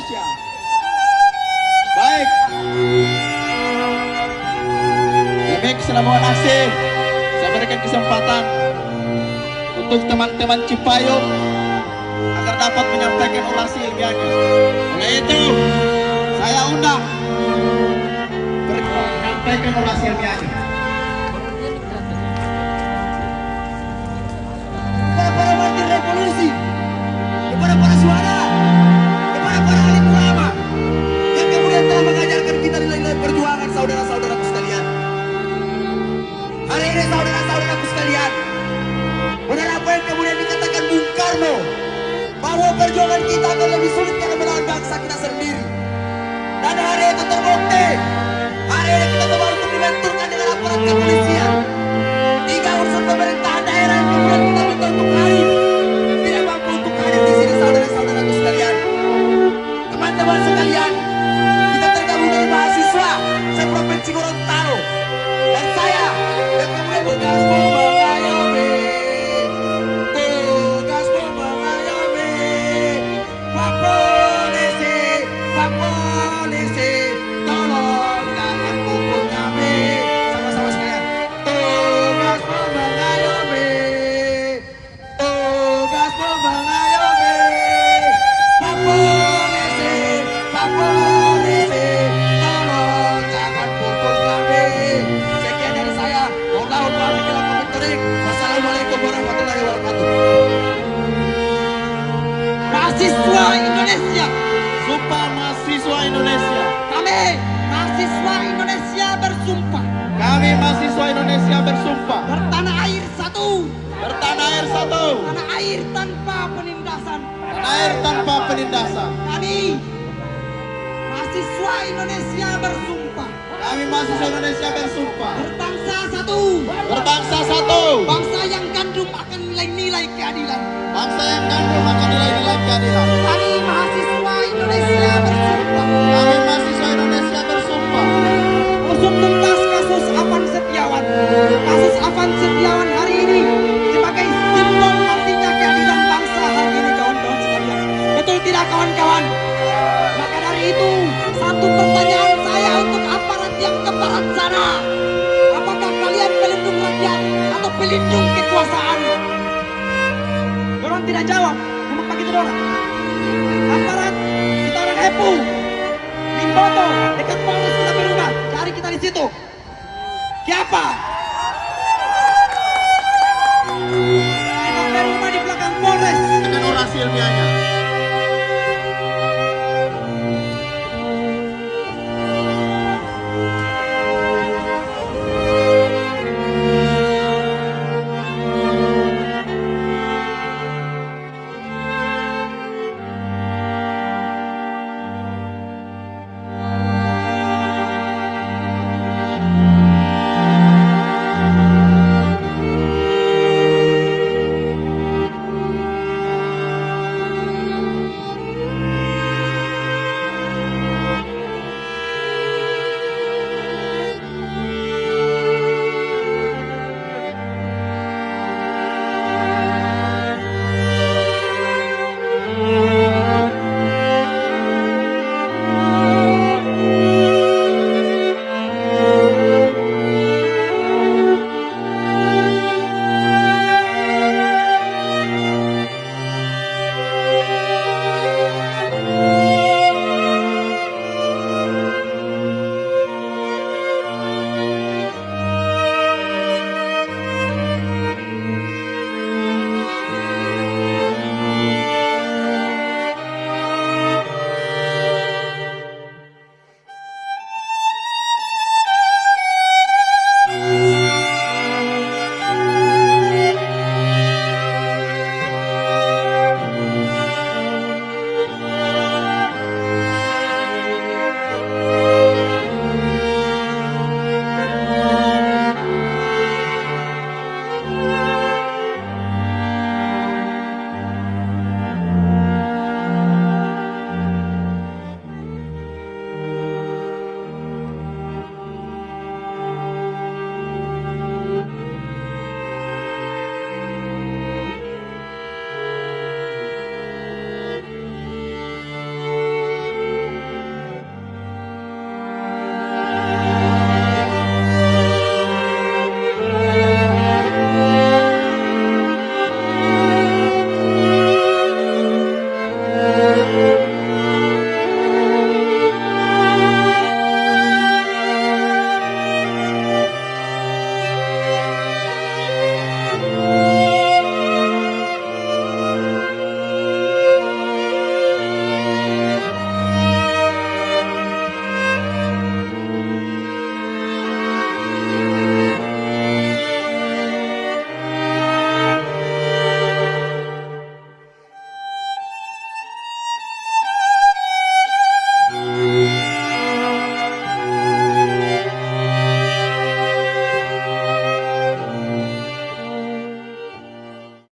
Indonesia. Baik. Demik Labuhan Asin, saya berikan kesempatan untuk teman-teman Cipayung agar dapat menyampaikan orasi ilmiahnya. Oleh itu, saya undang menyampaikan orasi ilmiahnya. Kepada para martir revolusi, kepada para suara, kepada para alim ulama yang kemudian telah mengajarkan kita nilai-nilai perjuangan, saudara-saudaraku sekalian. Hari ini saudara-saudaraku sekalian, benar apa yang kemudian dikatakan Bung Karno, bahwa perjuangan kita akan lebih sulit karena melawan bangsa kita sendiri. Dan hari itu terbukti. Hari ini kita coba untuk dibenturkan dengan aparat kepolisian. 3 unsur pemerintahan daerah yang kemudian kita minta untuk hadir. Tidak mampu untuk hadir di sini, saudara-saudaraku sekalian. Teman-teman sekalian, kita tergabung dari mahasiswa se-Provinsi Gorontalo. Dan saya yang kemudian tugas mengayomi, tugas mengayomi. Pak polisi, tolong jangan pukul kami. Sama-sama sekalian. Tugas mengayomi, tugas mengayomi. Pak polisi, tolong jangan pukul kami. Sekian dari saya. Mohon maaf bila kami terik. Wassalamualaikum warahmatullahi wabarakatuh. Mahasiswa Indonesia, Sumpah mahasiswa Indonesia. kami mahasiswa Indonesia bersumpah Kami mahasiswa Indonesia bersumpah bertanah air satu, bertanah air satu, tanah air tanpa penindasan. tanah air tanpa penindasan. Kami mahasiswa Indonesia bersumpah Kami mahasiswa Indonesia bersumpah berbangsa satu, berbangsa satu, bangsa yang gandum akan nilai-nilai keadilan. bangsa yang gandum akan nilai-nilai keadilan. Kami mahasiswa Indonesia bersumpah Kami mahasiswa Indonesia bersumpah usut tuntas kasus Afan Setiawan. Kasus Afan Setiawan hari ini sebagai simbol matinya keadilan bangsa hari ini, kawan-kawan sekalian. Betul tidak, kawan-kawan? Maka dari itu, satu pertanyaan saya untuk aparat yang ke barat sana. Apakah kalian pelindung rakyat atau pelindung kekuasaan? Orang tidak jawab, memang begitu orang. Aparat, kita orang Hepu, Limboto, dekat Polres kita berubah, cari kita di situ. Siapa?